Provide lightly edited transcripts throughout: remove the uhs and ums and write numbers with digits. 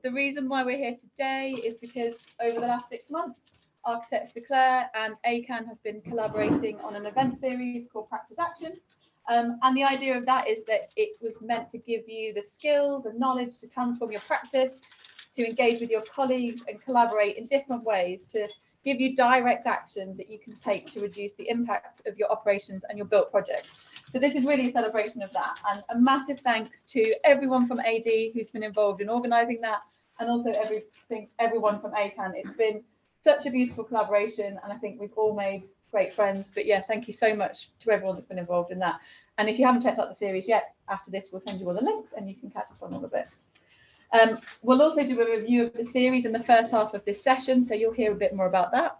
the reason why we're here today is because over the last 6 months, Architects Declare and ACAN have been collaborating on an event series called Practice Action. And the idea of that is that it was meant to give you the skills and knowledge to transform your practice, to engage with your colleagues and collaborate in different ways, to give you direct action that you can take to reduce the impact of your operations and your built projects. So this is really a celebration of that, and a massive thanks to everyone from AD who's been involved in organising that, and also everyone from ACAN. It's been such a beautiful collaboration, and I think we've all made great friends. But yeah, thank you so much to everyone that's been involved in that. And if you haven't checked out the series yet, after this we'll send you all the links and you can catch up on all of it. We'll also do a review of the series in the first half of this session, so you'll hear a bit more about that.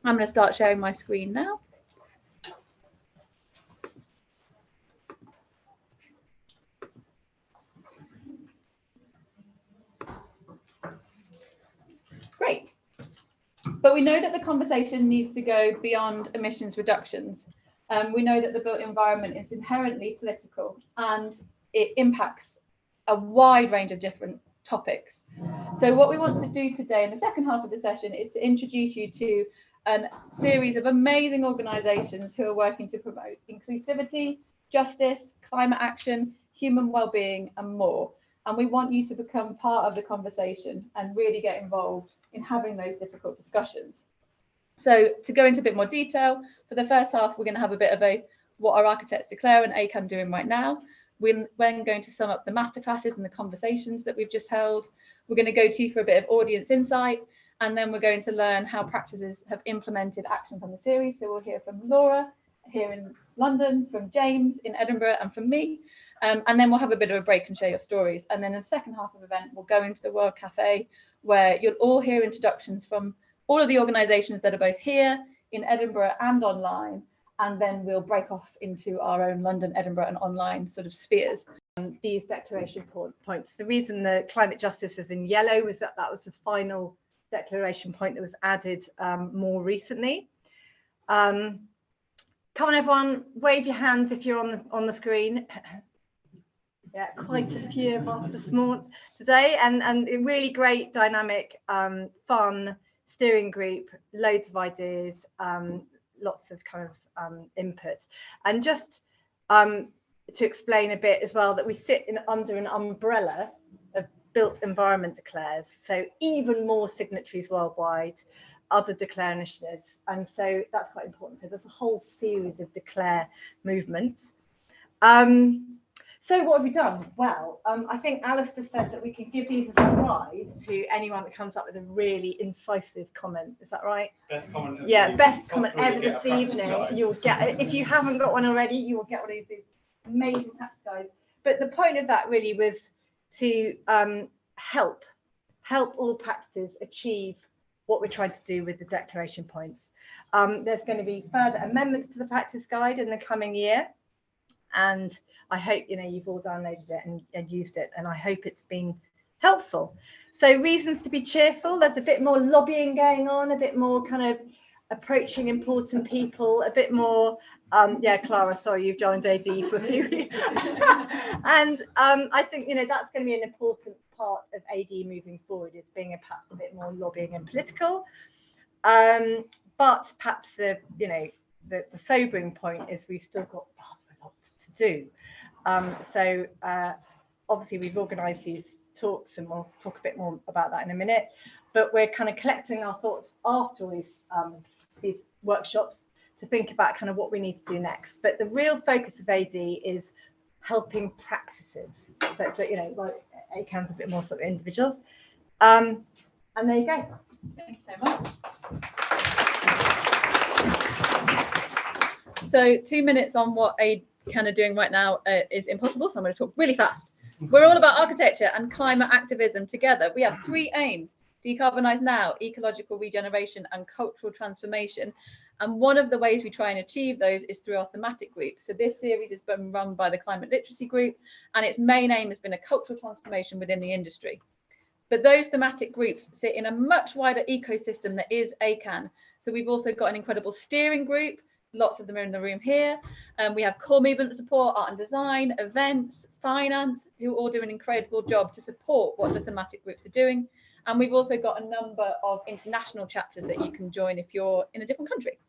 I'm going to start sharing my screen now. Great. But we know that the conversation needs to go beyond emissions reductions. We know that the built environment is inherently political and it impacts a wide range of different topics. So what we want to do today in the second half of the session is to introduce you to a series of amazing organisations who are working to promote inclusivity, justice, climate action, human well-being and more. And we want you to become part of the conversation and really get involved in having those difficult discussions. So to go into a bit more detail, for the first half, we're going to have a bit of a what are Architects Declare and ACAN doing right now. We're then going to sum up the masterclasses and the conversations that we've just held. We're going to go to for a bit of audience insight, and then we're going to learn how practices have implemented action from the series. So we'll hear from Laura here in London, from James in Edinburgh, and from me. And then we'll have a bit of a break and share your stories. And then in the second half of the event, we'll go into the World Cafe, where you'll all hear introductions from all of the organisations that are both here in Edinburgh and online. And then we'll break off into our own London, Edinburgh and online sort of spheres. These declaration points. The reason the climate justice is in yellow was that was the final declaration point that was added more recently. Come on, everyone, wave your hands if you're on the screen. Yeah, quite a few of us today, and a really great, dynamic, fun steering group, loads of ideas, lots of kind of input. And just to explain a bit as well, that we sit under an umbrella of built environment declares, so even more signatories worldwide, other declare initiatives, and so that's quite important. So there's a whole series of declare movements. So what have we done? Well, I think Alistair said that we can give these as a prize to anyone that comes up with a really incisive comment. Is that right? Best comment. Yeah, best comment ever this evening. You'll get, if you haven't got one already, you will get one of these amazing practice guides. But the point of that really was to help all practices achieve what we're trying to do with the declaration points. There's going to be further amendments to the practice guide in the coming year. And I hope you've all downloaded it and used it, and I hope it's been helpful. So reasons to be cheerful. There's a bit more lobbying going on, a bit more kind of approaching important people, a bit more. Yeah, Clara, sorry, you've joined AD for a few weeks. And I think that's going to be an important part of AD moving forward, is being perhaps a bit more lobbying and political. But perhaps the sobering point is we've still got a lot to do. So obviously we've organised these talks, and we'll talk a bit more about that in a minute. But we're kind of collecting our thoughts after these workshops to think about kind of what we need to do next. But the real focus of AD is helping practices. So like ACAN's a bit more sort of individuals. And there you go. Thank you so much. So 2 minutes on what ACAN are doing right now is impossible, so I'm going to talk really fast. We're all about architecture and climate activism together. We have 3 aims: decarbonise now, ecological regeneration and cultural transformation. And one of the ways we try and achieve those is through our thematic group. So this series has been run by the Climate Literacy Group, and its main aim has been a cultural transformation within the industry. But those thematic groups sit in a much wider ecosystem that is ACAN. So we've also got an incredible steering group lots of them are in the room here. We have core movement support, art and design, events, finance, who all do an incredible job to support what the thematic groups are doing. And we've also got a number of international chapters that you can join if you're in a different country.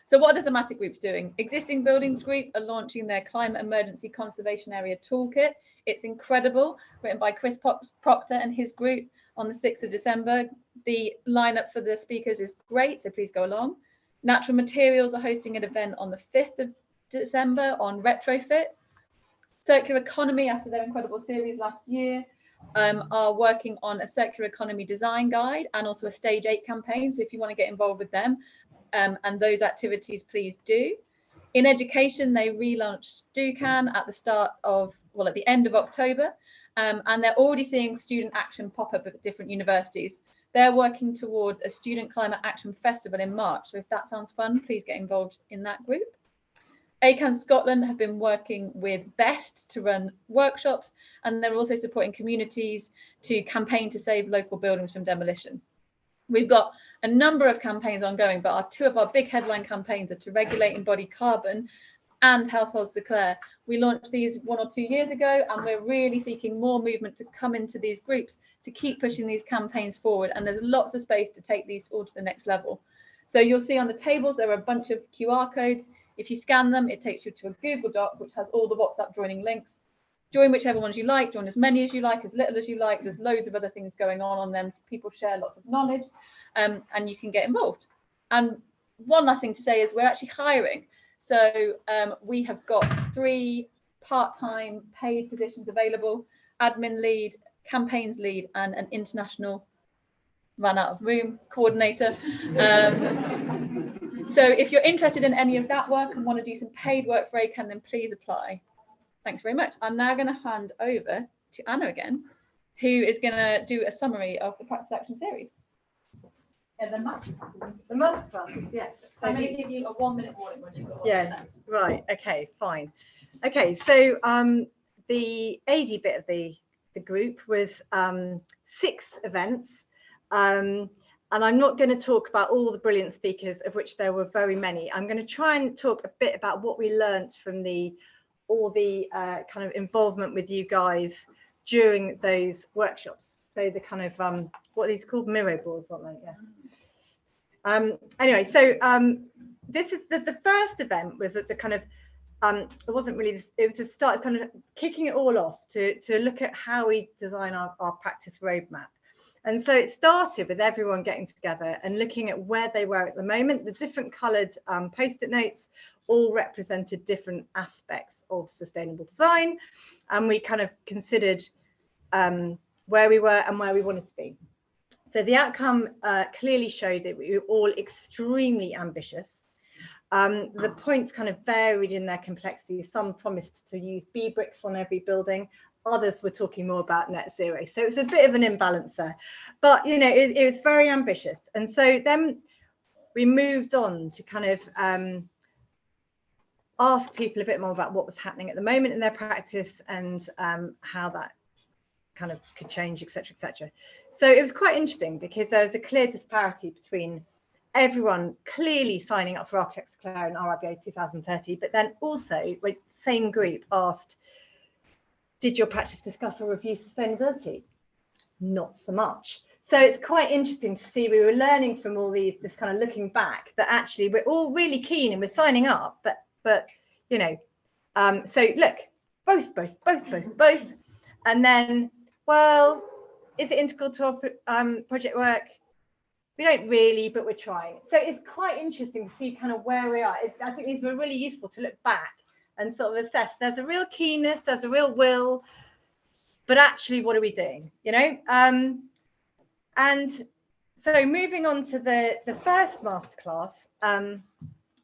So what are the thematic groups doing? Existing Buildings Group are launching their Climate Emergency Conservation Area Toolkit. It's incredible, written by Chris Proctor and his group on the 6th of December. The lineup for the speakers is great, so please go along. Natural Materials are hosting an event on the 5th of December on retrofit. Circular Economy, after their incredible series last year, are working on a circular economy design guide and also a Stage 8 campaign. So if you want to get involved with them and those activities, please do. In education, they relaunched ACAN at the end of October, and they're already seeing student action pop up at different universities. They're working towards a Student Climate Action Festival in March. So if that sounds fun, please get involved in that group. ACAN Scotland have been working with BEST to run workshops, and they're also supporting communities to campaign to save local buildings from demolition. We've got a number of campaigns ongoing, but two of our big headline campaigns are to regulate embodied carbon and Households Declare. We launched these 1 or 2 years ago, and we're really seeking more movement to come into these groups to keep pushing these campaigns forward. And there's lots of space to take these all to the next level. So you'll see on the tables, there are a bunch of QR codes. If you scan them, it takes you to a Google Doc, which has all the WhatsApp joining links. Join whichever ones you like, join as many as you like, as little as you like. There's loads of other things going on them. So people share lots of knowledge, and you can get involved. And one last thing to say is we're actually hiring. So we have got 3 part-time paid positions available: admin lead, campaigns lead, and an international ran out of room coordinator. So if you're interested in any of that work and want to do some paid work for ACAN, then please apply. Thanks very much. I'm now going to hand over to Anna again, who is going to do a summary of the practice action series. And the masterclass. Yeah. So I'm going to give you a 1-minute warning when you've got 1 minute. Right. Okay. Fine. Okay. So the AD bit of the group was 6 events. And I'm not going to talk about all the brilliant speakers, of which there were very many. I'm going to try and talk a bit about what we learnt from all the kind of involvement with you guys during those workshops. So the kind of what are these called, mirror boards, aren't they? Yeah. Anyway, so this is the first event was at the kind of it wasn't really it was to start kind of kicking it all off to look at how we design our practice roadmap. And so it started with everyone getting together and looking at where they were at the moment. The different coloured post-it notes all represented different aspects of sustainable design, and we kind of considered where we were and where we wanted to be. So the outcome clearly showed that we were all extremely ambitious. The points kind of varied in their complexity. Some promised to use bee bricks on every building. Others were talking more about net zero. So it was a bit of an imbalance there. But, you know, it was very ambitious. And so then we moved on to kind of ask people a bit more about what was happening at the moment in their practice and how that kind of could change, etc., etc. So it was quite interesting because there was a clear disparity between everyone clearly signing up for Architects Declare and RIBA 2030, but then also the same group asked, did your practice discuss or review sustainability? Not so much. So it's quite interesting to see we were learning from all this kind of looking back that actually we're all really keen and we're signing up, but you know, so look, both, and then, well, is it integral to our project work? We don't really, but we're trying. So it's quite interesting to see kind of where we are. I think these were really useful to look back and sort of assess. There's a real keenness, there's a real will, but actually, what are we doing? You know, and so moving on to the first masterclass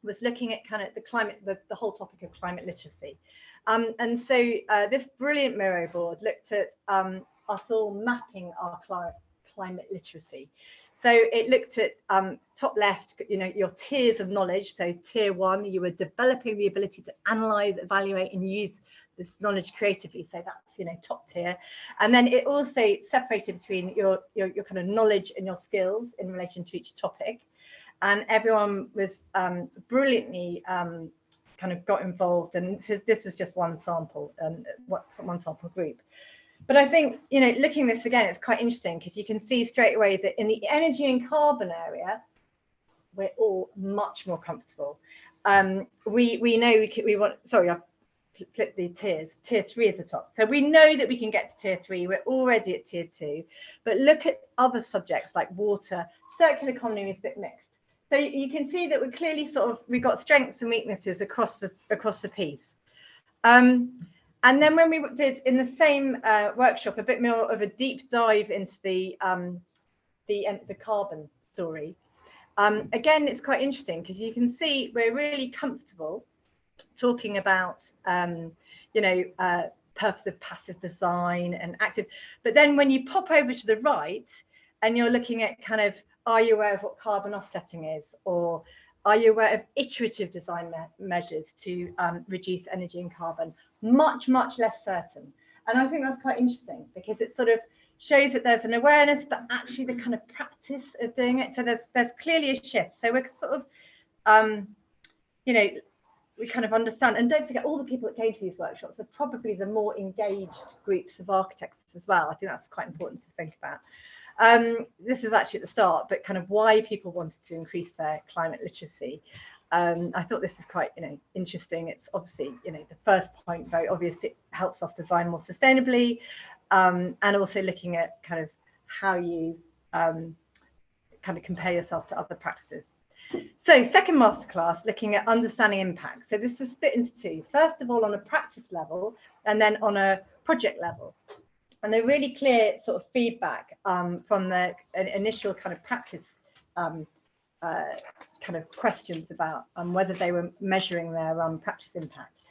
was looking at kind of the whole topic of climate literacy, and so this brilliant Miro board looked at us all mapping our climate literacy. So it looked at top left, you know, your tiers of knowledge. So tier 1, you were developing the ability to analyze, evaluate, and use this knowledge creatively. So that's, you know, top tier. And then it also separated between your kind of knowledge and your skills in relation to each topic. and everyone was brilliantly kind of got involved, and this was just one sample, one sample group. But I think, you know, looking at this again, it's quite interesting because you can see straight away that in the energy and carbon area, we're all much more comfortable. We know we want, sorry, I've flipped the tiers. Tier 3 is the top. So we know that we can get to tier 3. We're already at tier 2. But look at other subjects like water. Circular economy is a bit mixed. So you can see that we're clearly we've got strengths and weaknesses across the piece. And then when we did in the same workshop a bit more of a deep dive into the carbon story, again, it's quite interesting because you can see we're really comfortable talking about, you know, purpose of passive design and active. But then when you pop over to the right and you're looking at kind of, are you aware of what carbon offsetting is? Or are you aware of iterative design measures to reduce energy and carbon? Much, much less certain. And I think that's quite interesting because it sort of shows that there's an awareness, but actually the kind of practice of doing it. So there's clearly a shift. So we're sort of, you know, we kind of understand, and don't forget all the people that came to these workshops are probably the more engaged groups of architects as well. I think that's quite important to think about. This is actually at the start, but kind of why people wanted to increase their climate literacy. I thought this is quite, you know, interesting. It's obviously, you know, the first point, very obvious, it helps us design more sustainably, and also looking at kind of how you kind of compare yourself to other practices. So second masterclass, looking at understanding impact. So this was split into two. First of all, on a practice level, and then on a project level. And they're really clear sort of feedback from the initial kind of practice kind of questions about whether they were measuring their practice impact.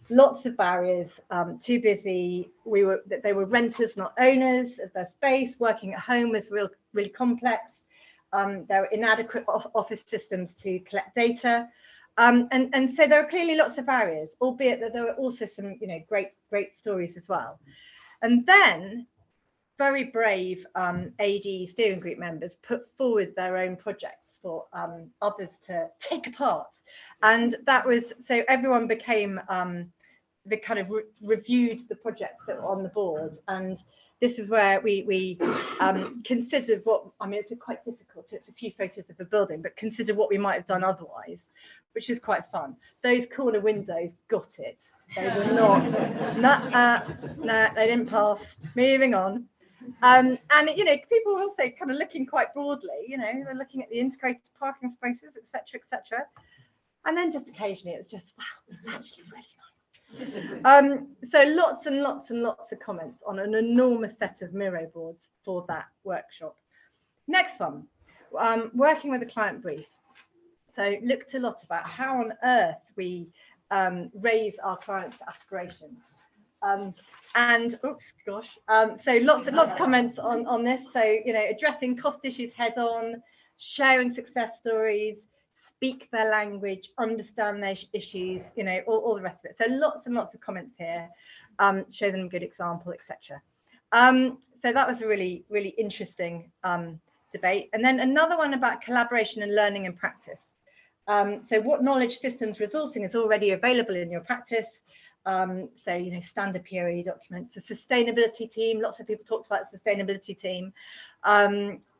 Lots of barriers, too busy. They were renters, not owners of their space. Working at home was really complex. There were inadequate office systems to collect data. And so there are clearly lots of barriers, albeit that there were also some, you know, great stories as well. And then very brave AD steering group members put forward their own projects for others to take apart. And that was, so everyone became, the kind of reviewed the projects that were on the board. And this is where we considered what, I mean, it's quite difficult, it's a few photos of a building, but consider what we might have done otherwise, which is quite fun. Those corner windows got it. They were no, they didn't pass. Moving on. And, you know, people were also kind of looking quite broadly, you know, they're looking at the integrated parking spaces, etc., etc. And then just occasionally it was just, wow, it's actually really nice. So lots and lots and lots of comments on an enormous set of Miro boards for that workshop. Next one, working with a client brief. So looked a lot about how on earth we raise our clients' aspirations. And oops, gosh. So lots of comments on this. So, you know, addressing cost issues head on, sharing success stories, speak their language, understand their issues, you know, all the rest of it. So lots and lots of comments here, show them a good example, etc. So that was a really, really interesting debate. And then another one about collaboration and learning and practice. So what knowledge systems resourcing is already available in your practice? So, you know, standard POE documents, a sustainability team, lots of people talked about the sustainability team.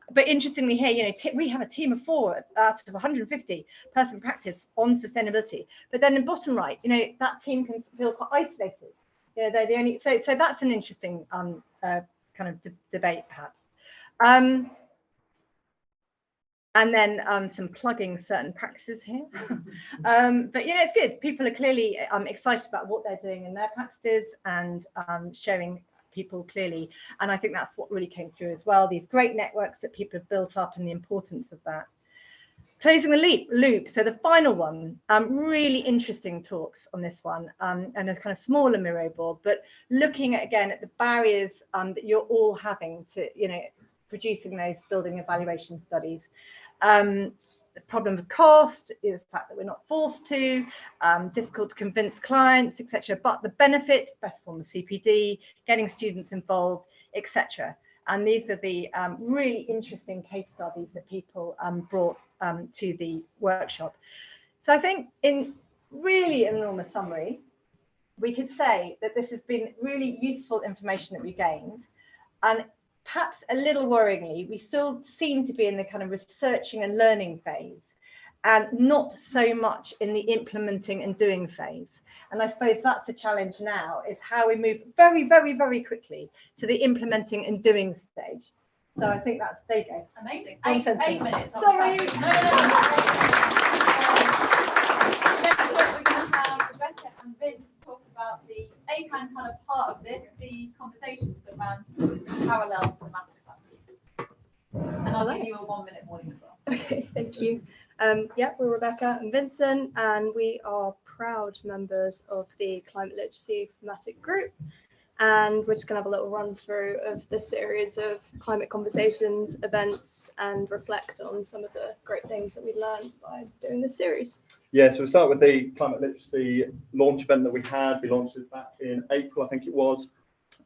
But interestingly here, you know, we have a team of 4 out of 150 person practice on sustainability. But then in bottom right, you know, that team can feel quite isolated. You know, they're the only, so that's an interesting kind of debate perhaps. And then some plugging certain practices here. But, you know, it's good. People are clearly excited about what they're doing in their practices and showing people clearly. And I think that's what really came through as well. These great networks that people have built up and the importance of that. Closing the loop. So the final one, really interesting talks on this one. And a kind of smaller Miro board, but looking at, again, at the barriers that you're all having to, you know, producing those building evaluation studies. The problem of cost is the fact that we're not forced to, difficult to convince clients, etc. But the benefits, best form of CPD, getting students involved, etc. And these are the really interesting case studies that people brought to the workshop. So I think in really enormous summary, we could say that this has been really useful information that we gained, and perhaps a little worryingly, we still seem to be in the kind of researching and learning phase, and not so much in the implementing and doing phase. And I suppose that's a challenge now, is how we move very, very, very quickly to the implementing and doing stage. So I think that's, there you go. Amazing. 8 minutes. Sorry. Next up, we're going to have Rebecca and Vince talk about the ACAN kind of part of this, the conversations that ran parallel to the masterclasses. And I'll give you a 1 minute warning as well. Okay, thank you. Yeah, we're Rebecca and Vincent, and we are proud members of the Climate Literacy thematic group. And we're just going to have a little run through of the series of climate conversations, events, and reflect on some of the great things that we learned by doing this series. Yeah, so we'll start with the climate literacy launch event that we had. We launched it back in April, I think it was.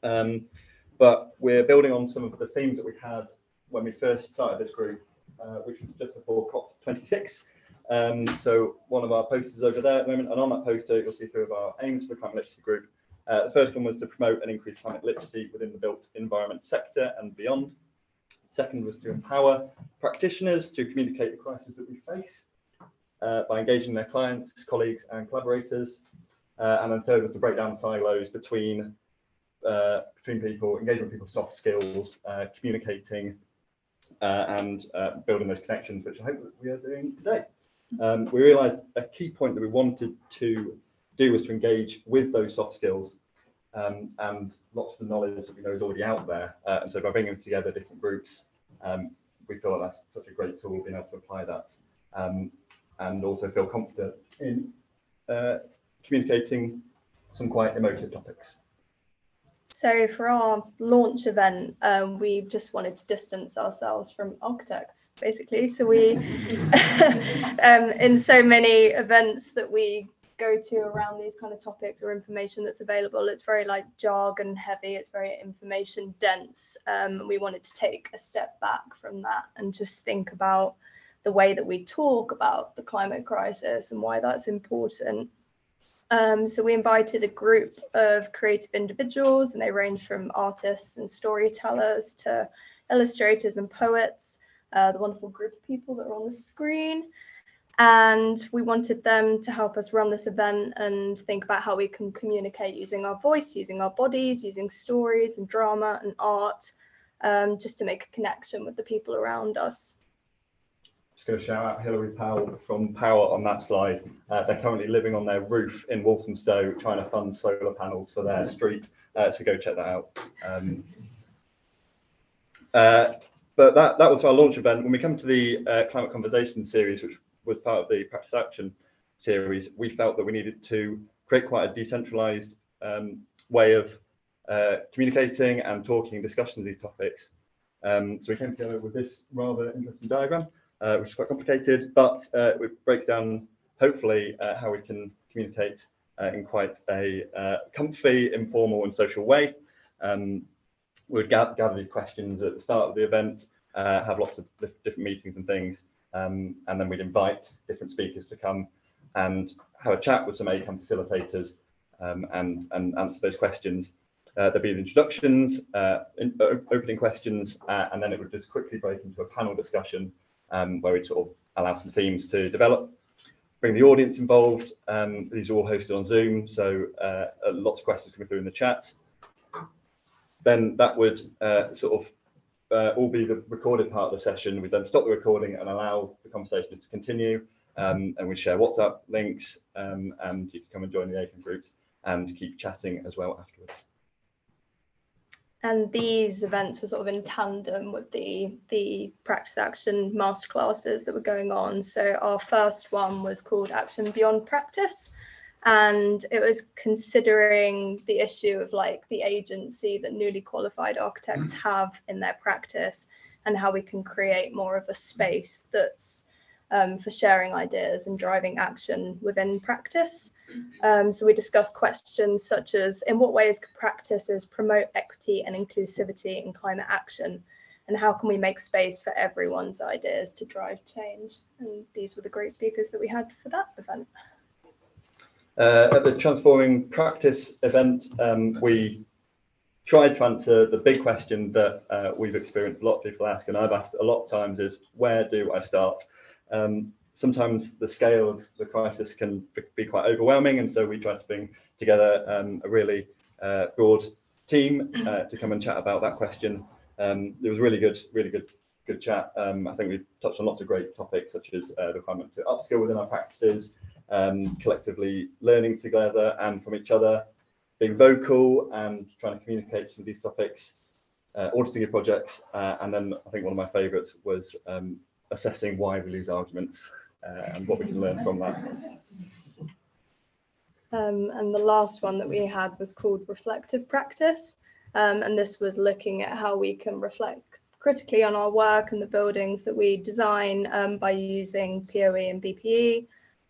But we're building on some of the themes that we had when we first started this group, which was just before COP26. So one of our posters is over there at the moment, and on that poster you'll see 3 of our aims for the climate literacy group. The first one was to promote and increase climate literacy within the built environment sector and beyond. Second was to empower practitioners to communicate the crisis that we face by engaging their clients, colleagues and collaborators. And then third was to break down silos between people, engaging with people's soft skills, communicating and building those connections, which I hope that we are doing today. We realised a key point that we wanted to do was to engage with those soft skills and lots of the knowledge that we know is already out there. And so by bringing together different groups, we feel like that's such a great tool, being able to apply that and also feel confident in communicating some quite emotive topics. So for our launch event, we just wanted to distance ourselves from architects, basically. So we, in so many events that we go to around these kind of topics or information that's available, it's very like jargon heavy, it's very information dense. We wanted to take a step back from that and just think about the way that we talk about the climate crisis and why that's important. So we invited a group of creative individuals, and they range from artists and storytellers to illustrators and poets, the wonderful group of people that are on the screen. And we wanted them to help us run this event and think about how we can communicate using our voice, using our bodies, using stories and drama and art, just to make a connection with the people around us. Just going to shout out Hilary Powell from Power on that slide. They're currently living on their roof in Walthamstow trying to fund solar panels for their street, so go check that out. But that was our launch event. When we come to the Climate Conversation series, which was part of the Practice Action series, we felt that we needed to create quite a decentralised way of communicating and talking and discussing these topics. So we came together with this rather interesting diagram, which is quite complicated, but it breaks down, hopefully, how we can communicate in quite a comfy, informal and social way. We'd gather these questions at the start of the event, have lots of different meetings and things, and then we'd invite different speakers to come and have a chat with some ACAN facilitators and answer those questions. There'd be introductions, opening questions, and then it would just quickly break into a panel discussion where we'd sort of allow some themes to develop, bring the audience involved. These are all hosted on Zoom, so lots of questions coming through in the chat. Then that would sort of all be the recorded part of the session. We'd then stop the recording and allow the conversations to continue, and we'd share WhatsApp links, and you can come and join the ACAN groups and keep chatting as well afterwards. And these events were sort of in tandem with the Practice Action masterclasses that were going on. So our first one was called Action Beyond Practice, and it was considering the issue of like the agency that newly qualified architects have in their practice and how we can create more of a space that's for sharing ideas and driving action within practice. So we discussed questions such as, in what ways could practices promote equity and inclusivity in climate action? and how can we make space for everyone's ideas to drive change. And these were the great speakers that we had for that event. At the Transforming Practice event, we tried to answer the big question that we've experienced a lot of people ask, and I've asked a lot of times, is where do I start? Sometimes the scale of the crisis can be quite overwhelming, and so we tried to bring together a really broad team to come and chat about that question. It was really good chat. I think we touched on lots of great topics, such as the requirement to upskill within our practices, collectively learning together and from each other, being vocal and trying to communicate some of these topics, auditing your projects, and then I think one of my favourites was assessing why we lose arguments and what we can learn from that. And the last one that we had was called Reflective Practice, and this was looking at how we can reflect critically on our work and the buildings that we design by using POE and BPE.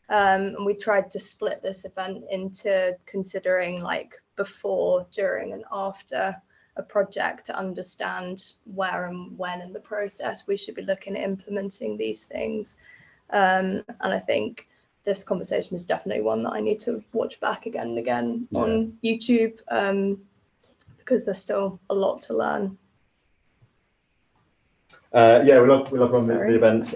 And we tried to split this event into considering like before, during and after a project to understand where and when in the process we should be looking at implementing these things. And I think this conversation is definitely one that I need to watch back again and again on YouTube, because there's still a lot to learn. Yeah, we love running the events.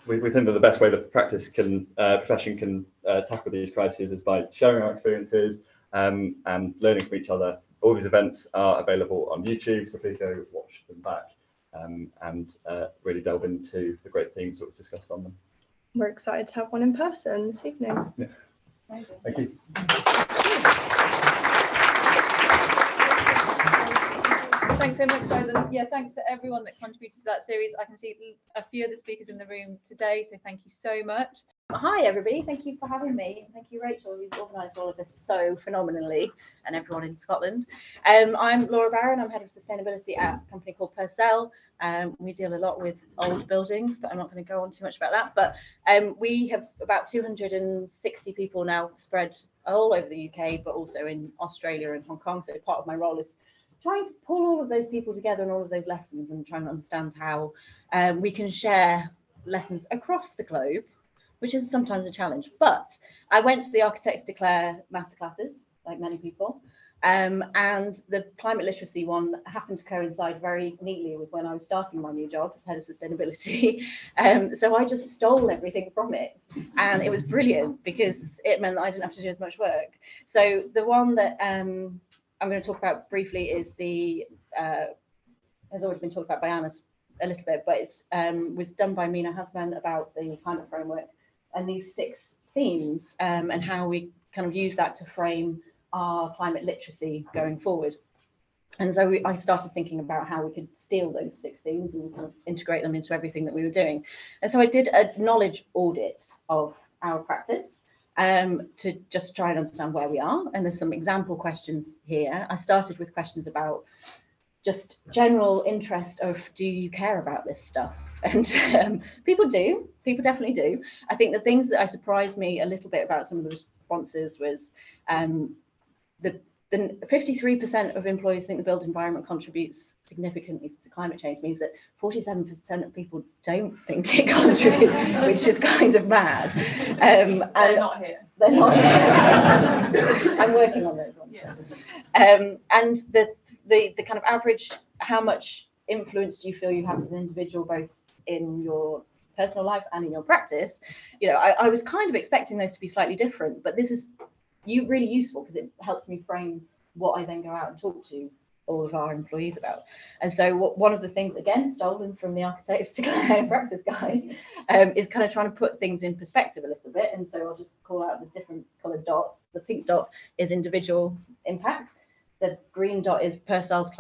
We think that the best way the practice profession can tackle these crises is by sharing our experiences and learning from each other. All these events are available on YouTube, so please go watch them back and really delve into the great themes that was discussed on them. We're excited to have one in person this evening. Yeah. Thank you. Thanks so much, guys, and yeah, thanks to everyone that contributed to that series. I can see a few of the speakers in the room today, so thank you so much. Hi everybody, thank you for having me, and thank you Rachel, who's organised all of this so phenomenally, and everyone in Scotland. I'm Laura Barron, I'm head of sustainability at a company called Purcell. We deal a lot with old buildings, but I'm not going to go on too much about that. But we have about 260 people now spread all over the UK, but also in Australia and Hong Kong. So part of my role is trying to pull all of those people together and all of those lessons, and trying to understand how we can share lessons across the globe, which is sometimes a challenge. But I went to the Architects Declare masterclasses, like many people, and the climate literacy one happened to coincide very neatly with when I was starting my new job as head of sustainability. So I just stole everything from it, and it was brilliant because it meant that I didn't have to do as much work. So the one that I'm going to talk about briefly is the, has already been talked about by Anna a little bit, but it was done by Mina Hasman about the climate framework and these 6 themes, and how we kind of use that to frame our climate literacy going forward. And so I started thinking about how we could steal those 6 themes and kind of integrate them into everything that we were doing. And so I did a knowledge audit of our practice to just try and understand where we are. And there's some example questions here. I started with questions about just general interest of, do you care about this stuff? And people do, people definitely do. I think the things that surprised me a little bit about some of the responses was the 53% of employees think the built environment contributes significantly to climate change, means that 47% of people don't think it contributes, which is kind of mad. They're not here. They're not here. I'm working on those ones. Yeah. And the kind of average, how much influence do you feel you have as an individual, both in your personal life and in your practice? You know, I was kind of expecting those to be slightly different, but this is really useful because it helps me frame what I then go out and talk to all of our employees about. And so one of the things, again, stolen from the Architects Declare Practice Guide, is kind of trying to put things in perspective a little bit. And so I'll just call out the different coloured dots. The pink dot is individual impact. The green dot is Purcell's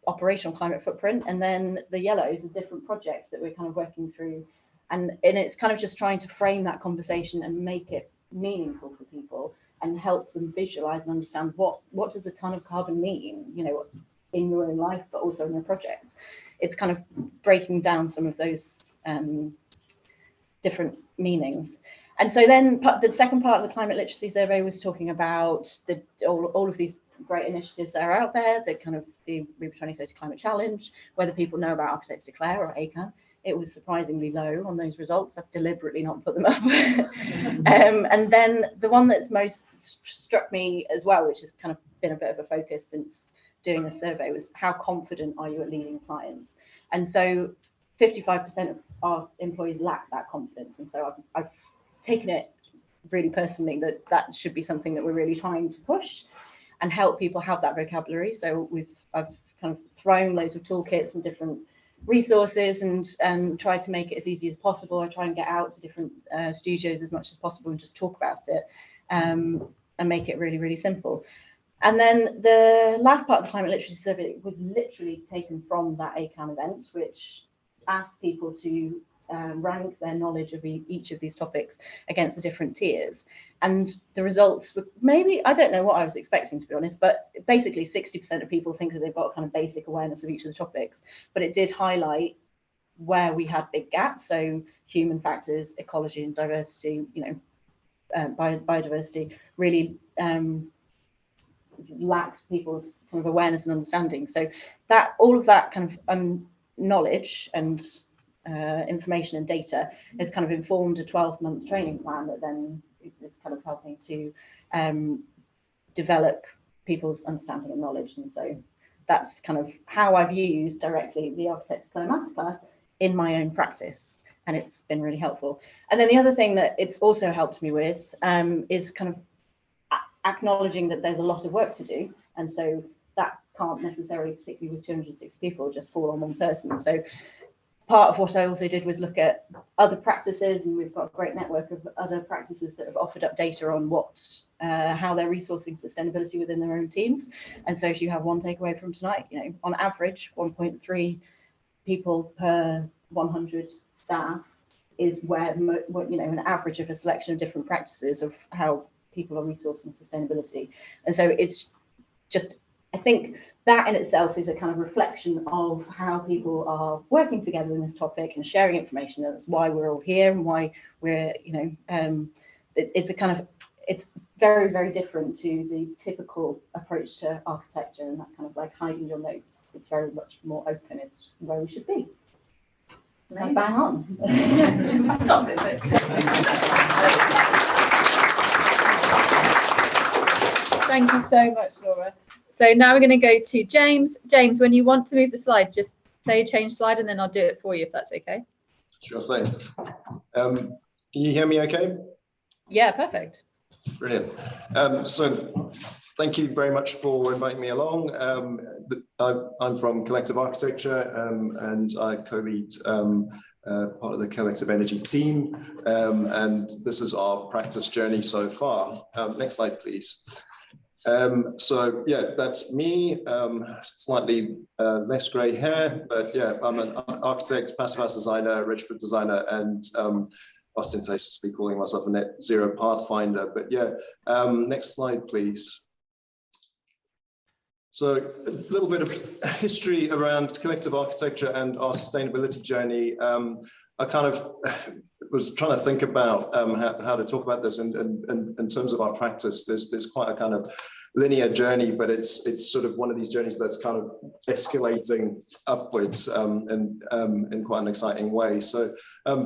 operational climate footprint. And then the yellows are different projects that we're kind of working through. And it's kind of just trying to frame that conversation and make it meaningful for people and help them visualize and understand what does a ton of carbon mean, you know, in your own life, but also in your projects. It's kind of breaking down some of those different meanings. And so then the second part of the climate literacy survey was talking about all of these great initiatives that are out there, the kind of the REBA 2030 Climate Challenge, whether people know about Architects Declare or ACAN. It was surprisingly low on those results. I've deliberately not put them up. And then the one that's most struck me as well, which has kind of been a bit of a focus since doing the survey, was how confident are you at leading clients? And so 55% of our employees lack that confidence. And so I've taken it really personally that should be something that we're really trying to push and help people have that vocabulary. So I've kind of thrown loads of toolkits and different resources and try to make it as easy as possible. I try and get out to different studios as much as possible and just talk about it and make it really, really simple. And then the last part of the climate literacy survey was literally taken from that ACAN event, which asked people to rank their knowledge of each of these topics against the different tiers. And the results were maybe, I don't know what I was expecting, to be honest, but basically 60% of people think that they've got kind of basic awareness of each of the topics, but it did highlight where we had big gaps. So human factors, ecology and diversity, biodiversity really lacked people's kind of awareness and understanding. So that all of that kind of knowledge and information and data has kind of informed a 12-month training plan that then is kind of helping to develop people's understanding and knowledge. And so that's kind of how I've used directly the Architects Declare Masterclass in my own practice, and it's been really helpful. And then the other thing that it's also helped me with is kind of acknowledging that there's a lot of work to do, and so that can't necessarily, particularly with 260 people, just fall on one person. So part of what I also did was look at other practices, and we've got a great network of other practices that have offered up data on how they're resourcing sustainability within their own teams. And so if you have one takeaway from tonight, on average 1.3 people per 100 staff is where an average of a selection of different practices of how people are resourcing sustainability. And so it's just, I think that in itself is a kind of reflection of how people are working together in this topic and sharing information. That's why we're all here and why we're, it's very, very different to the typical approach to architecture and that kind of like hiding your notes. It's very much more open. It's where we should be. So bang on. I stopped it. Thank you so much, Laura. So now we're going to go to James. James, when you want to move the slide, just say change slide and then I'll do it for you if that's okay. Sure thing. Can you hear me okay? Yeah, perfect. Brilliant. So thank you very much for inviting me along. I'm from Collective Architecture and I co-lead part of the Collective Energy team. And this is our practice journey so far. Next slide, please. So yeah, that's me, slightly less grey hair, but yeah, I'm an architect, passive house designer, retrofit designer, and ostentatiously calling myself a net zero pathfinder. But yeah, next slide, please. So a little bit of history around collective architecture and our sustainability journey. I kind of was trying to think about how to talk about this in terms of our practice. There's quite a kind of linear journey, but it's sort of one of these journeys that's kind of escalating upwards in quite an exciting way. So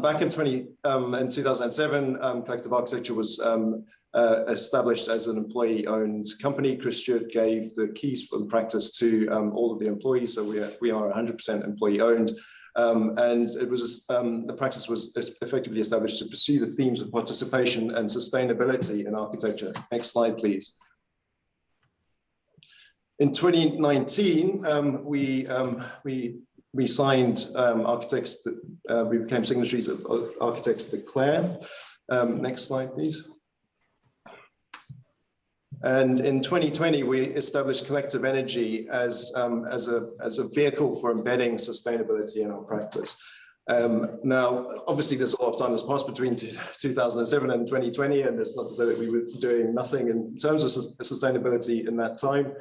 back in 2007, Collective Architecture was established as an employee-owned company. Chris Stewart gave the keys for the practice to all of the employees, so we are 100% employee-owned. And it was the practice was effectively established to pursue the themes of participation and sustainability in architecture. Next slide, please. In 2019, we signed architects. We became signatories of Architects Declare. Next slide, please. And in 2020, we established Collective Energy as a vehicle for embedding sustainability in our practice. Now, obviously, there's a lot of time that's passed between 2007 and 2020, and it's not to say that we were doing nothing in terms of sustainability in that time.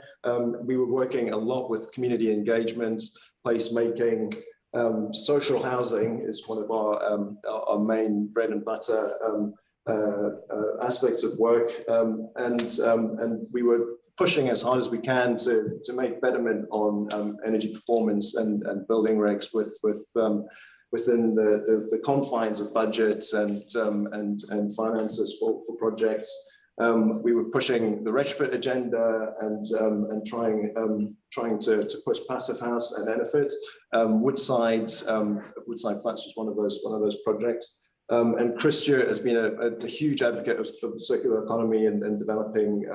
We were working a lot with community engagement, placemaking. Social housing is one of our main bread and butter aspects of work, and we were pushing as hard as we can to make betterment on energy performance and building regs within the confines of budgets and finances for projects. We were pushing the retrofit agenda and trying to push passive house and Enefit. Woodside Flats was one of those projects. And Chris Stewart has been a huge advocate of the circular economy and developing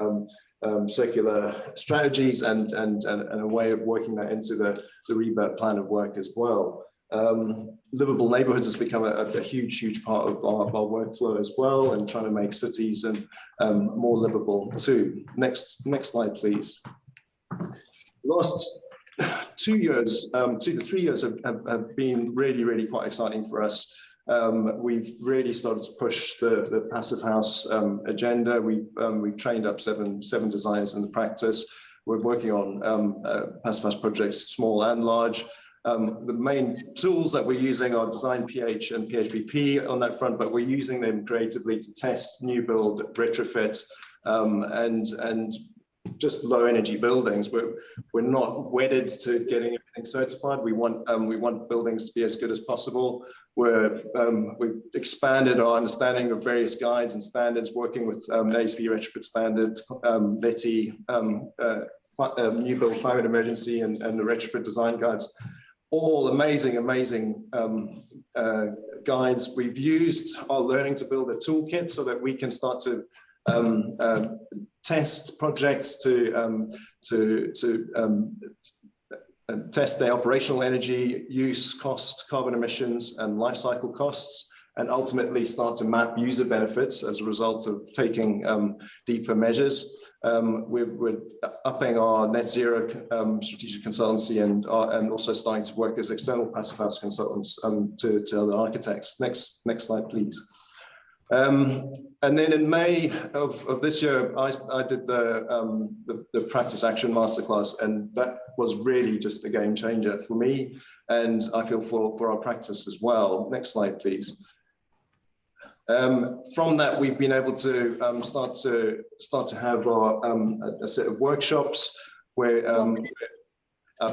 circular strategies and a way of working that into the rebirth plan of work as well. Livable neighborhoods has become a huge part of our workflow as well, and trying to make cities more livable too. Next slide, please. Last 2 years, 2 to 3 years have been really quite exciting for us. We've really started to push the passive house agenda. We've trained up seven designers in the practice. We're working on passive house projects, small and large. The main tools that we're using are Design PH and PHBP on that front, but we're using them creatively to test new build, retrofit, and just low energy buildings. We're not wedded to getting everything certified. We want buildings to be as good as possible. We've expanded our understanding of various guides and standards, working with ASB retrofit standards, LETI, new build climate emergency, and the retrofit design guides. All amazing guides. We've used our learning to build a toolkit so that we can start to test projects to test their operational energy use, cost, carbon emissions, and life cycle costs, and ultimately start to map user benefits as a result of taking deeper measures. We're upping our net zero strategic consultancy and also starting to work as external passive house consultants to other architects. Next slide, please. And then in May of this year, I did the Practice Action Masterclass, and that was really just a game changer for me, and I feel for our practice as well. Next slide, please. From that, we've been able to start to have a set of workshops where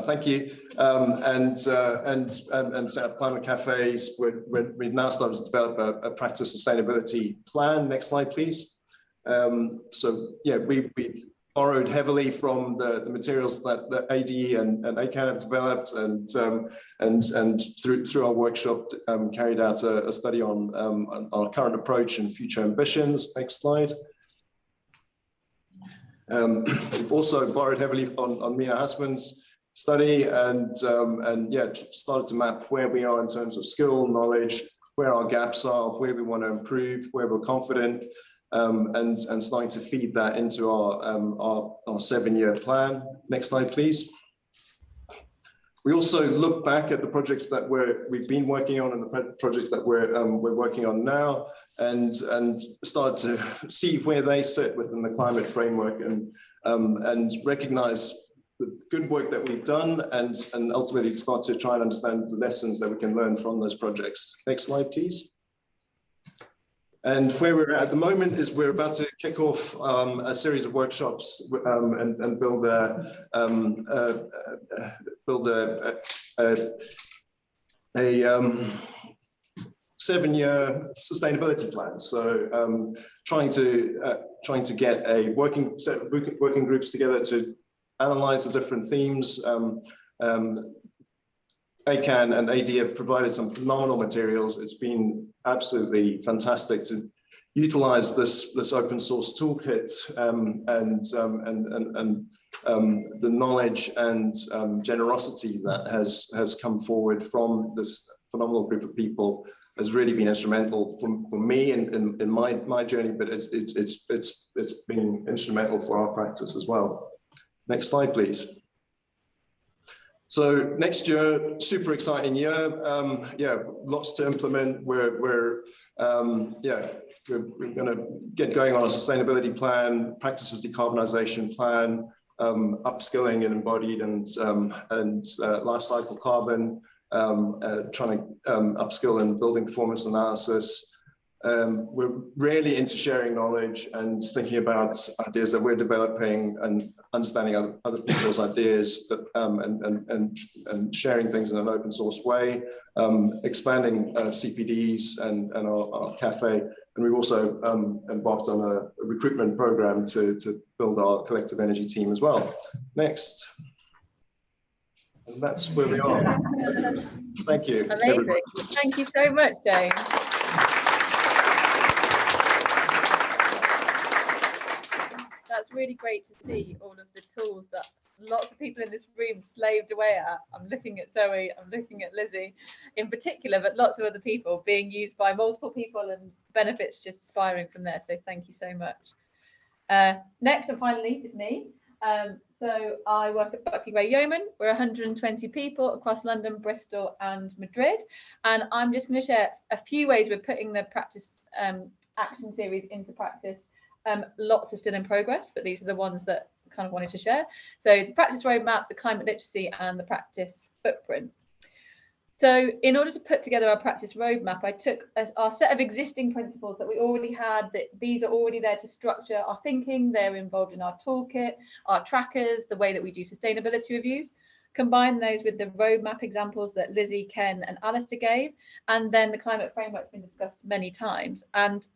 thank you, and set up climate cafes. We've now started to develop a practice sustainability plan. Next slide, please. So yeah, we've borrowed heavily from the materials that AD and ACAN have developed, and through our workshop carried out a study on our current approach and future ambitions. Next slide. We've also borrowed heavily on Mia Hassman's study and yeah, started to map where we are in terms of skill, knowledge, where our gaps are, where we want to improve, where we're confident, and starting to feed that into our 7-year plan. Next slide, please. We also look back at the projects that we've been working on and the projects that we're working on now, and start to see where they sit within the climate framework, and recognize the good work that we've done, and ultimately start to try and understand the lessons that we can learn from those projects. Next slide, please. And where we're at the moment is we're about to kick off a series of workshops and build a 7-year sustainability plan. So trying to get a working set of working groups together to analyze the different themes. ACAN and AD have provided some phenomenal materials. It's been absolutely fantastic to utilize this open source toolkit, and the knowledge and generosity that has come forward from this phenomenal group of people has really been instrumental for me in my journey, but it's been instrumental for our practice as well. Next slide, please. So next year, super exciting year. Yeah, lots to implement. We're going to get going on a sustainability plan, practices decarbonisation plan, upskilling in embodied and life cycle carbon, trying to upskill in building performance analysis, We're really into sharing knowledge and thinking about ideas that we're developing and understanding other people's ideas that, and sharing things in an open source way, expanding CPDs and our cafe. And we've also embarked on a recruitment program to build our collective energy team as well. Next. And that's where we are. Thank you. Amazing. Everybody. Thank you so much, James. That's really great to see all of the tools that lots of people in this room slaved away at. I'm looking at Zoe, I'm looking at Lizzie in particular, but lots of other people being used by multiple people and benefits just aspiring from there. So thank you so much. Next and finally is me. So I work at Buckley Ray Yeoman. We're 120 people across London, Bristol and Madrid. And I'm just going to share a few ways we're putting the practice action series into practice. Lots are still in progress, but these are the ones that I kind of wanted to share. So the practice roadmap, the climate literacy and the practice footprint. So in order to put together our practice roadmap, I took our set of existing principles that we already had, that these are already there to structure our thinking. They're involved in our toolkit, our trackers, the way that we do sustainability reviews, combine those with the roadmap examples that Lizzie, Ken and Alistair gave, and then the climate framework's been discussed many times. And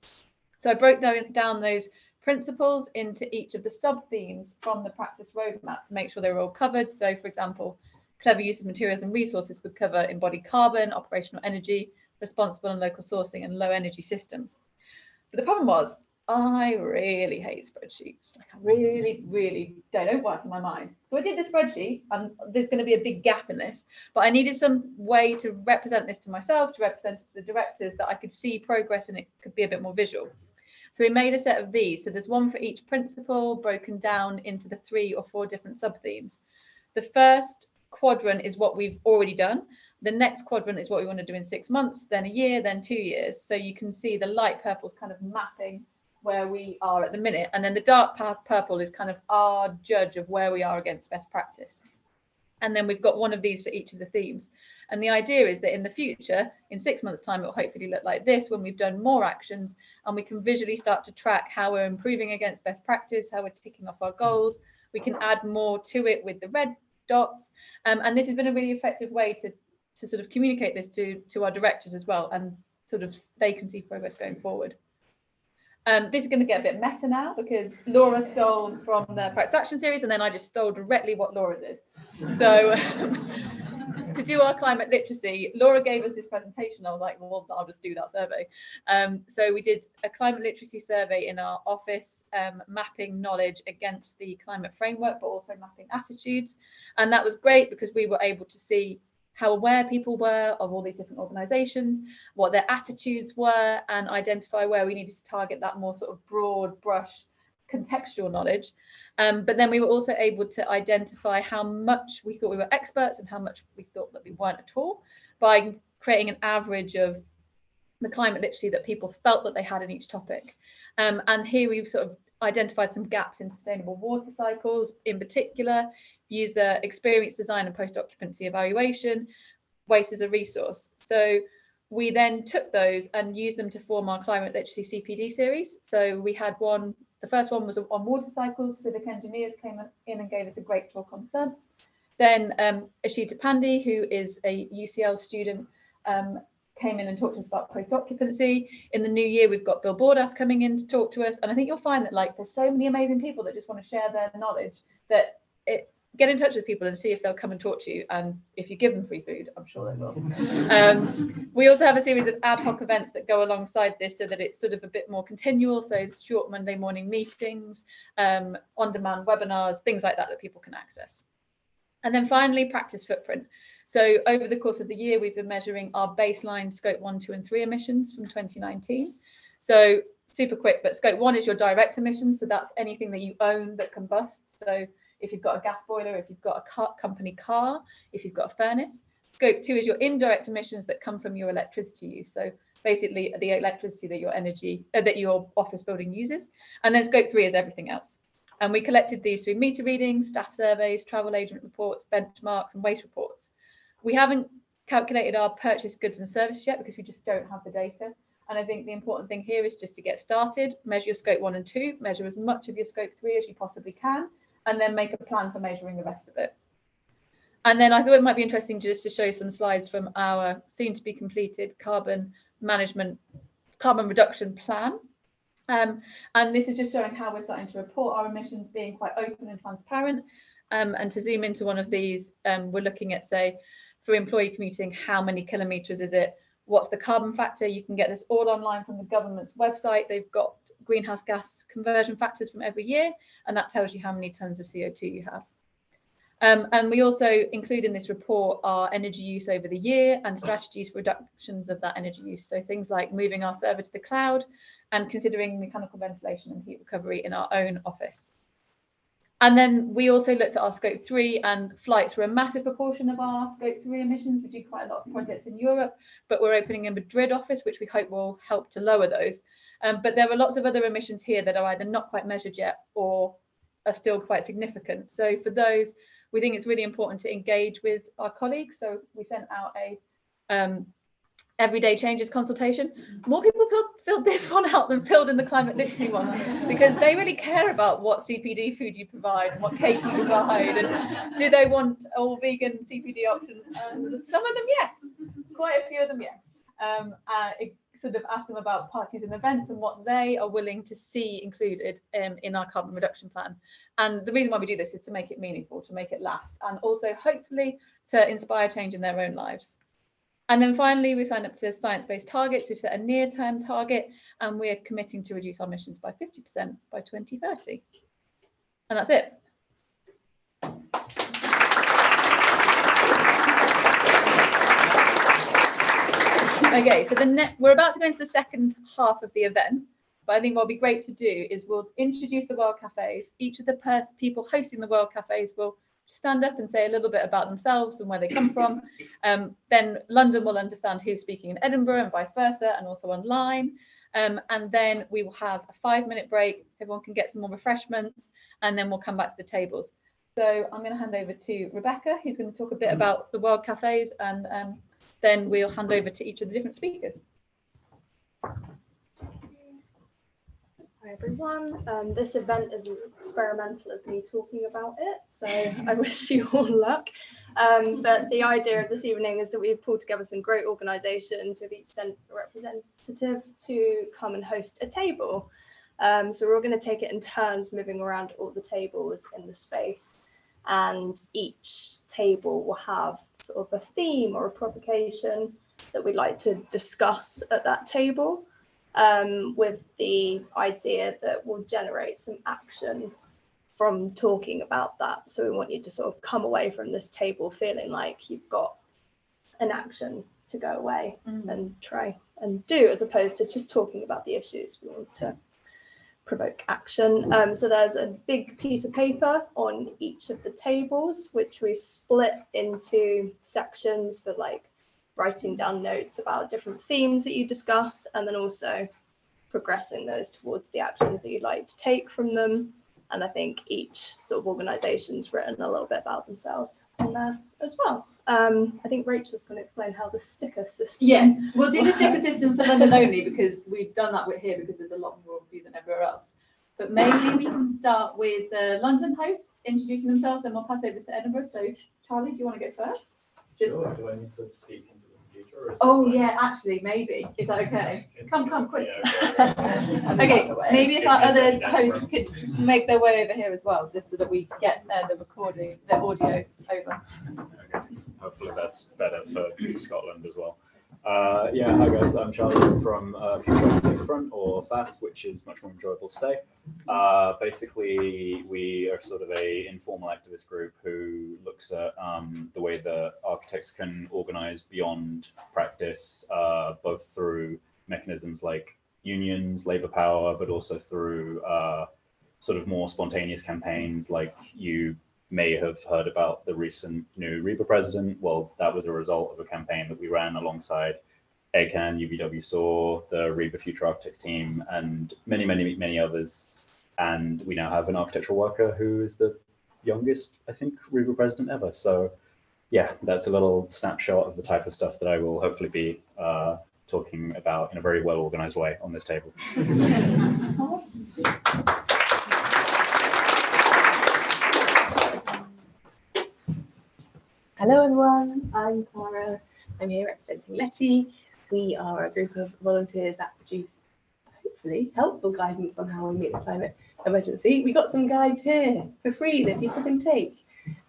so I broke down those principles into each of the sub-themes from the practice roadmap to make sure they were all covered. So for example, clever use of materials and resources would cover embodied carbon, operational energy, responsible and local sourcing and low energy systems. But the problem was I really hate spreadsheets. Like I really they don't work in my mind. So I did the spreadsheet, and there's going to be a big gap in this, but I needed some way to represent this to myself, to represent it to the directors, that I could see progress and it could be a bit more visual. So we made a set of these. So there's one for each principle broken down into the 3 or 4 different sub-themes. The first quadrant is what we've already done. The next quadrant is what we want to do in 6 months, then a year, then 2 years. So you can see the light purple is kind of mapping where we are at the minute. And then the dark purple is kind of our judge of where we are against best practice. And then we've got one of these for each of the themes. And the idea is that in the future, in 6 months' time, it will hopefully look like this when we've done more actions and we can visually start to track how we're improving against best practice, how we're ticking off our goals. We can add more to it with the red dots. And this has been a really effective way to sort of communicate this to our directors as well, and sort of they can see progress going forward. This is going to get a bit meta now because Laura stole from the practice action series and then I just stole directly what Laura did. So to do our climate literacy, Laura gave us this presentation. I was like, well, I'll just do that survey. So we did a climate literacy survey in our office, mapping knowledge against the climate framework, but also mapping attitudes. And that was great because we were able to see how aware people were of all these different organisations, what their attitudes were, and identify where we needed to target that more sort of broad brush contextual knowledge. But then we were also able to identify how much we thought we were experts and how much we thought that we weren't at all, by creating an average of the climate literacy that people felt that they had in each topic. And here we've sort of identified some gaps in sustainable water cycles, in particular, user experience design and post-occupancy evaluation, waste as a resource. So we then took those and used them to form our climate literacy CPD series. So we had one, the first one was on water cycles. Civic engineers came in and gave us a great talk on CERMS. Then Ashita Pandey, who is a UCL student, came in and talked to us about post-occupancy. In the new year, we've got Bill Bordas coming in to talk to us. And I think you'll find that like there's so many amazing people that just want to share their knowledge, that get in touch with people and see if they'll come and talk to you. And if you give them free food, I'm sure they will. We also have a series of ad hoc events that go alongside this so that it's sort of a bit more continual. So short Monday morning meetings, on-demand webinars, things like that people can access. And then finally, practice footprint. So over the course of the year, we've been measuring our baseline scope 1, 2 and 3 emissions from 2019. So super quick, but scope 1 is your direct emissions. So that's anything that you own that combusts. So if you've got a gas boiler, if you've got a company car, if you've got a furnace. Scope 2 is your indirect emissions that come from your electricity use. So basically the electricity that your office building uses. And then scope 3 is everything else. And we collected these through meter readings, staff surveys, travel agent reports, benchmarks and waste reports. We haven't calculated our purchased goods and services yet because we just don't have the data. And I think the important thing here is just to get started, measure your scope 1 and 2, measure as much of your scope 3 as you possibly can, and then make a plan for measuring the rest of it. And then I thought it might be interesting just to show some slides from our soon to be completed carbon reduction plan. And this is just showing how we're starting to report our emissions, being quite open and transparent. And to zoom into one of these, we're looking at, say, for employee commuting, how many kilometres is it? What's the carbon factor? You can get this all online from the government's website. They've got greenhouse gas conversion factors from every year, and that tells you how many tonnes of CO2 you have. And we also include in this report our energy use over the year and strategies for reductions of that energy use. So things like moving our server to the cloud and considering mechanical ventilation and heat recovery in our own office. And then we also looked at our scope 3, and flights were a massive proportion of our scope 3 emissions. We do quite a lot of projects in Europe, but we're opening a Madrid office, which we hope will help to lower those. But there are lots of other emissions here that are either not quite measured yet or are still quite significant. So for those, we think it's really important to engage with our colleagues. So we sent out a everyday changes consultation. More people filled this one out than filled in the climate literacy one, because they really care about what CPD food you provide and what cake you provide, and do they want all vegan CPD options? And some of them, yes, quite a few of them, yes. It sort of ask them about parties and events and what they are willing to see included in our carbon reduction plan. And the reason why we do this is to make it meaningful, to make it last, and also hopefully to inspire change in their own lives. And then finally, we signed up to science-based targets. We've set a near-term target, and we're committing to reduce our emissions by 50% by 2030. And that's it. Okay, so we're about to go into the second half of the event, but I think what'll be great to do is we'll introduce the World Cafes. Each of the people hosting the World Cafes will stand up and say a little bit about themselves and where they come from. Then London will understand who's speaking in Edinburgh and vice versa, and also online. And then we will have a 5-minute break. Everyone can get some more refreshments, and then we'll come back to the tables. So I'm going to hand over to Rebecca, who's going to talk a bit about the World Cafes, and then we'll hand over to each of the different speakers. Hi everyone. This event is as experimental as me talking about it, so I wish you all luck. But the idea of this evening is that we've pulled together some great organisations with each sent a representative to come and host a table. So we're all going to take it in turns, moving around all the tables in the space, and each table will have sort of a theme or a provocation that we'd like to discuss at that table. With the idea that we'll generate some action from talking about that. So we want you to sort of come away from this table feeling like you've got an action to go away and try and do, as opposed to just talking about the issues. We want to provoke action. So there's a big piece of paper on each of the tables, which we split into sections for like writing down notes about different themes that you discuss, and then also progressing those towards the actions that you'd like to take from them. And I think each sort of organisation's written a little bit about themselves in there as well. I think Rachel's going to explain how the sticker system. Yes, we'll do the sticker system for London only, because we've done that with here because there's a lot more of you than everywhere else. But maybe we can start with the London hosts introducing themselves, then we'll pass over to Edinburgh. So Charlie, do you want to go first? Sure. Do I need to speak into the computer? Or is Oh it yeah, actually, maybe. Is that okay? Come, quick. Yeah, Okay, maybe if our other hosts could make their way over here as well, just so that we get the recording, the audio over. Okay. Hopefully that's better for Scotland as well. Yeah, hi guys, I'm Charlie from Future Architects Front, or FAF, which is much more enjoyable to say. Basically, we are sort of a informal activist group who looks at the way that architects can organize beyond practice, both through mechanisms like unions, labor power, but also through sort of more spontaneous campaigns. Like you may have heard about the recent new RIBA president. Well, that was a result of a campaign that we ran alongside ACAN, UVW SAW, the RIBA Future Architects team, and many others. And we now have an architectural worker who is the youngest, I think, RIBA president ever. So yeah, that's a little snapshot of the type of stuff that I will hopefully be talking about in a very well organized way on this table. Hello everyone, I'm Clara. I'm here representing Letty. We are a group of volunteers that produce hopefully helpful guidance on how we meet the climate emergency. We got some guides here for free that people can take.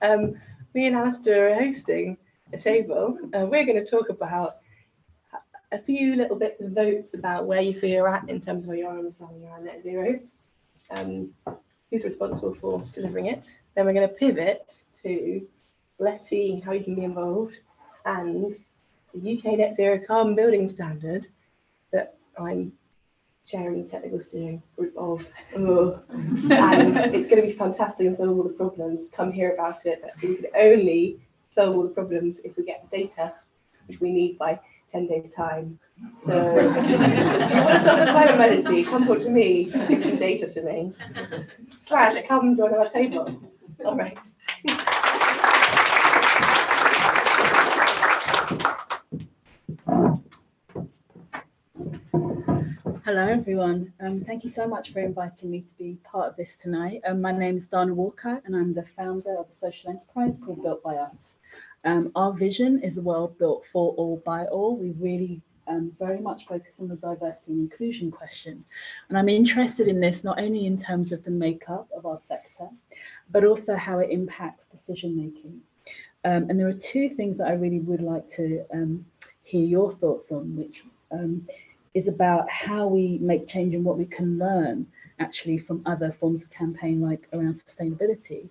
Me and Alistair are hosting a table. We're going to talk about a few little bits of votes about where you feel you're at in terms of where you are understanding around net zero. Who's responsible for delivering it? Then we're going to pivot to let's see how you can be involved, and the UK Net Zero Carbon Building Standard that I'm chairing the technical steering group of. And it's going to be fantastic and solve all the problems. Come hear about it, but we can only solve all the problems if we get the data, which we need by 10 days' time. So if you want to solve the climate emergency, come talk to me, give some data to me. / come join our table. All right. Hello everyone. Thank you so much for inviting me to be part of this tonight. My name is Dana Walker and I'm the founder of a social enterprise called Built by Us. Our vision is a world built for all by all. We really very much focus on the diversity and inclusion question. And I'm interested in this not only in terms of the makeup of our sector, but also how it impacts decision making. And there are two things that I really would like to hear your thoughts on, which is about how we make change and what we can learn actually from other forms of campaign, like around sustainability.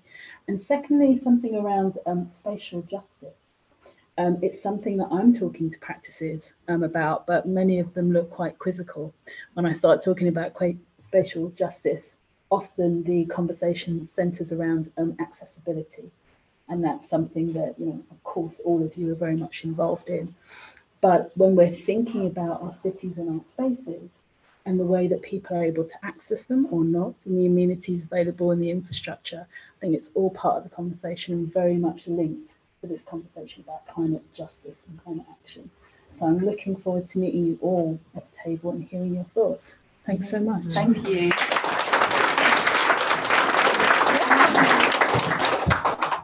And secondly, something around spatial justice. It's something that I'm talking to practices about, but many of them look quite quizzical. When I start talking about spatial justice, often the conversation centers around accessibility. And that's something that, of course, all of you are very much involved in. But when we're thinking about our cities and our spaces and the way that people are able to access them or not, and the amenities available in the infrastructure, I think it's all part of the conversation and very much linked to this conversation about climate justice and climate action. So I'm looking forward to meeting you all at the table and hearing your thoughts. Thanks so much. Thank you.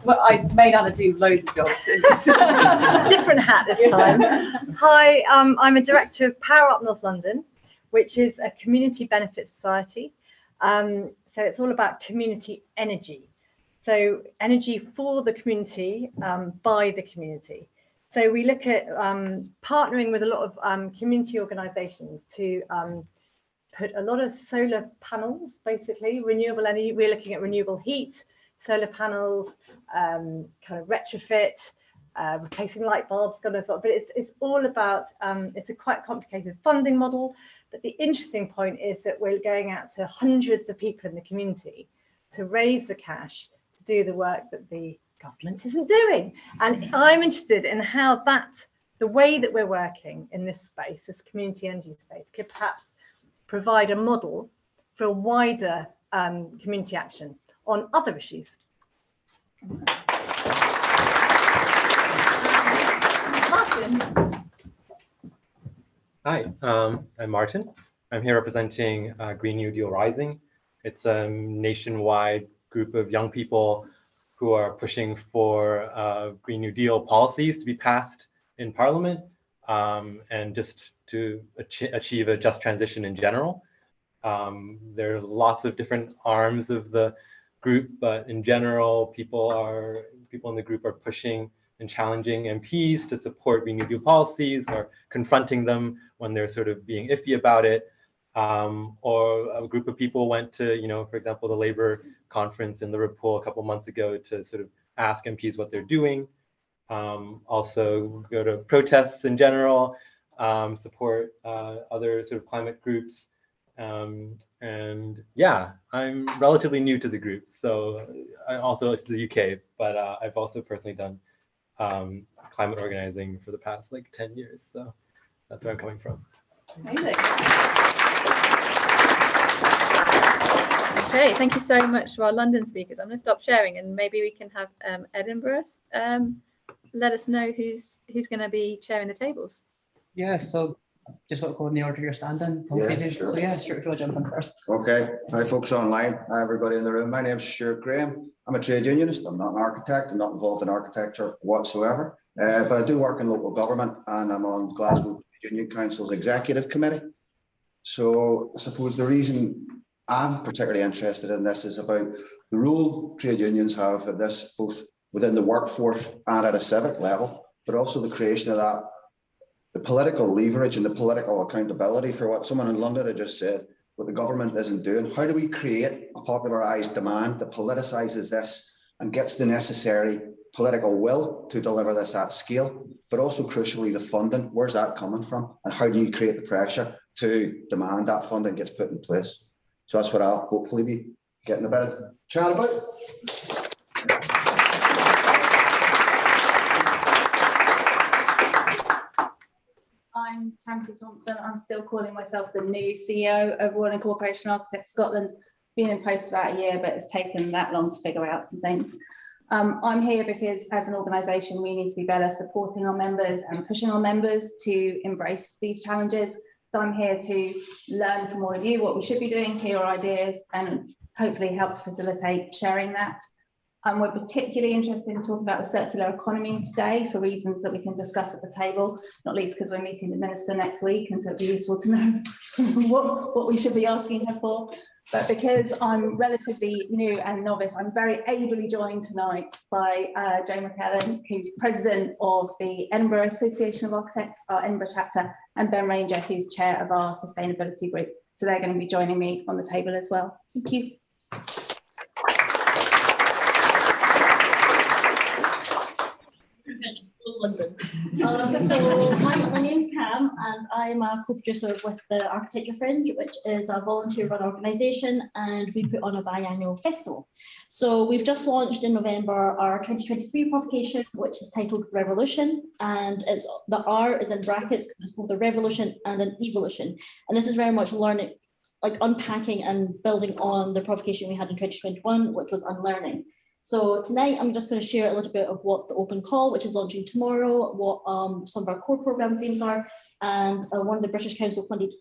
Well, I may not do loads of jobs. Different hat this time. Hi, I'm a director of Power Up North London, which is a community benefit society. So it's all about community energy. So energy for the community, by the community. So we look at partnering with a lot of community organisations to put a lot of solar panels, basically, renewable energy. We're looking at renewable heat, solar panels, kind of retrofit, replacing light bulbs, God knows what, but it's all about, it's a quite complicated funding model, but the interesting point is that we're going out to hundreds of people in the community to raise the cash to do the work that the government isn't doing. And I'm interested in how the way that we're working in this space, this community energy space, could perhaps provide a model for a wider community action on other issues. Martin. Hi, I'm Martin. I'm here representing Green New Deal Rising. It's a nationwide group of young people who are pushing for Green New Deal policies to be passed in Parliament and just to achieve a just transition in general. There are lots of different arms of the group, but in general, people in the group are pushing and challenging MPs to support Green New Deal policies or confronting them when they're sort of being iffy about it. Or a group of people went to, for example, the Labour conference in Liverpool a couple months ago to sort of ask MPs what they're doing. Also go to protests in general, support other sort of climate groups. And yeah, I'm relatively new to the group, so I also to the UK, but I've also personally done climate organizing for the past 10 years, so that's where I'm coming from. Amazing. Okay, thank you so much to our London speakers. I'm going to stop sharing and maybe we can have Edinburgh let us know who's going to be sharing the tables. Yeah, so just what go in the order you're standing. Yeah, sure. So yeah, Stuart, if you'll jump in first. Okay, hi folks online, hi everybody in the room. My name is Stuart Graham. I'm a trade unionist. I'm not an architect. I'm not involved in architecture whatsoever, but I do work in local government and I'm on Glasgow Union Council's executive committee. So I suppose the reason I'm particularly interested in this is about the role trade unions have at this, both within the workforce and at a civic level, but also the creation of that, the political leverage and the political accountability for what someone in London had just said, what the government isn't doing. How do we create a popularised demand that politicises this and gets the necessary political will to deliver this at scale, but also crucially the funding? Where's that coming from? And how do you create the pressure to demand that funding gets put in place? So that's what I'll hopefully be getting a bit of chat about. I'm Tamsin Thompson. I'm still calling myself the new CEO of Royal Incorporation Architects Scotland. Been in post about a year, but it's taken that long to figure out some things. I'm here because as an organisation, we need to be better supporting our members and pushing our members to embrace these challenges. So I'm here to learn from all of you what we should be doing, hear our ideas, and hopefully help to facilitate sharing that. We're particularly interested in talking about the circular economy today for reasons that we can discuss at the table, not least because we're meeting the Minister next week, and so it'd be useful to know what we should be asking her for. But because I'm relatively new and novice, I'm very ably joined tonight by Jo McKellen, who's president of the Edinburgh Association of Architects, our Edinburgh chapter, and Ben Ranger, who's chair of our sustainability group. So they're going to be joining me on the table as well. Thank you. London. So my name's Cam and I'm a co-producer with the Architecture Fringe, which is a volunteer-run organisation, and we put on a biannual festival. So we've just launched in November our 2023 provocation, which is titled Revolution, and it's the R is in brackets because it's both a revolution and an evolution. And this is very much learning, like unpacking and building on the provocation we had in 2021, which was unlearning. So tonight I'm just going to share a little bit of what the open call, which is launching tomorrow, what some of our core programme themes are, and one of the British Council funded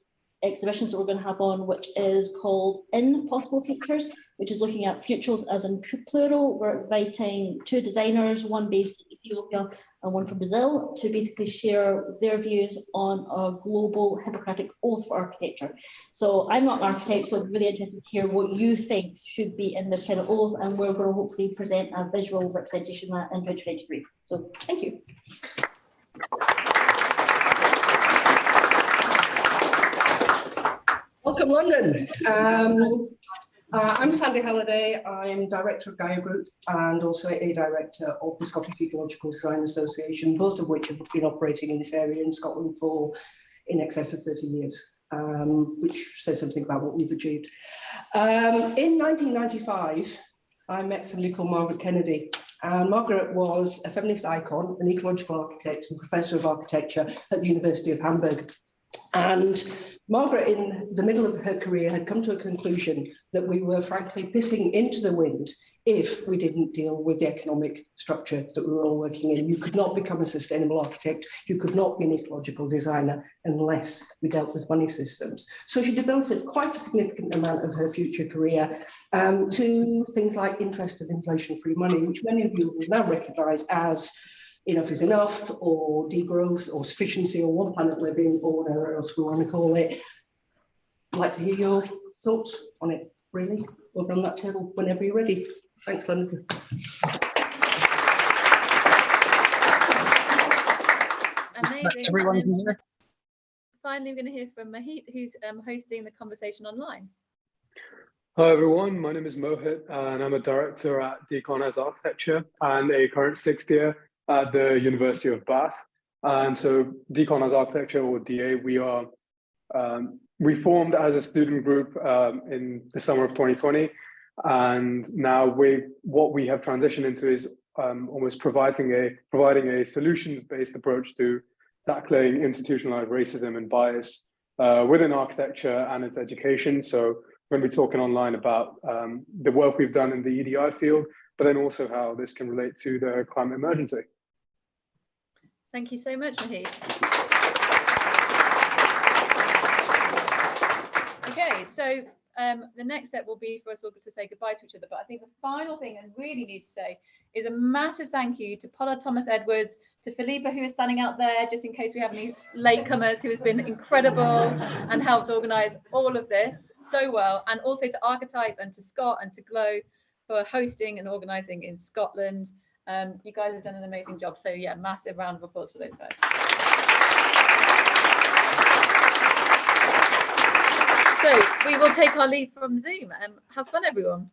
exhibitions that we're going to have on, which is called In Possible Futures, which is looking at futures as in plural. We're inviting two designers, one based in Ethiopia and one from Brazil, to basically share their views on a global Hippocratic oath for architecture. So I'm not an architect, so I'm really interested to hear what you think should be in this kind of oath, and we're going to hopefully present a visual representation of that in 2023. So thank you. Welcome, London. I'm Sandy Halliday. I'm Director of Gaia Group and also a Director of the Scottish Ecological Design Association, both of which have been operating in this area in Scotland for in excess of 30 years, which says something about what we've achieved. In 1995, I met somebody called Margaret Kennedy. Margaret was a feminist icon, an ecological architect and professor of architecture at the University of Hamburg. And Margaret, in the middle of her career, had come to a conclusion that we were frankly pissing into the wind if we didn't deal with the economic structure that we were all working in. You could not become a sustainable architect, you could not be an ecological designer unless we dealt with money systems. So she devoted quite a significant amount of her future career to things like interest and inflation-free money, which many of you will now recognise as enough is enough, or degrowth, or sufficiency, or one planet living, or whatever else we want to call it. I'd like to hear your thoughts on it, really, over on that table whenever you're ready. Thanks, London. Amazing. Everyone here. Finally, I'm going to hear from Mohit, who's hosting the conversation online. Hi everyone, my name is Mohit and I'm a director at Deacon as Architecture and a current sixth year at the University of Bath. And so Deacon as Architecture, or DA, we formed as a student group in the summer of 2020. And now what we have transitioned into is almost providing a solutions-based approach to tackling institutionalized racism and bias within architecture and its education. So we're going to be talking online about the work we've done in the EDI field, but then also how this can relate to the climate emergency. Thank you so much, Mohit. So the next step will be for us all to say goodbye to each other. But I think the final thing I really need to say is a massive thank you to Paula Thomas-Edwards, to Philippa, who is standing out there, just in case we have any latecomers, who has been incredible and helped organise all of this so well, and also to Archetype and to Scott and to Glow for hosting and organising in Scotland. You guys have done an amazing job. So yeah, massive round of applause for those guys. So we will take our leave from Zoom and have fun, everyone.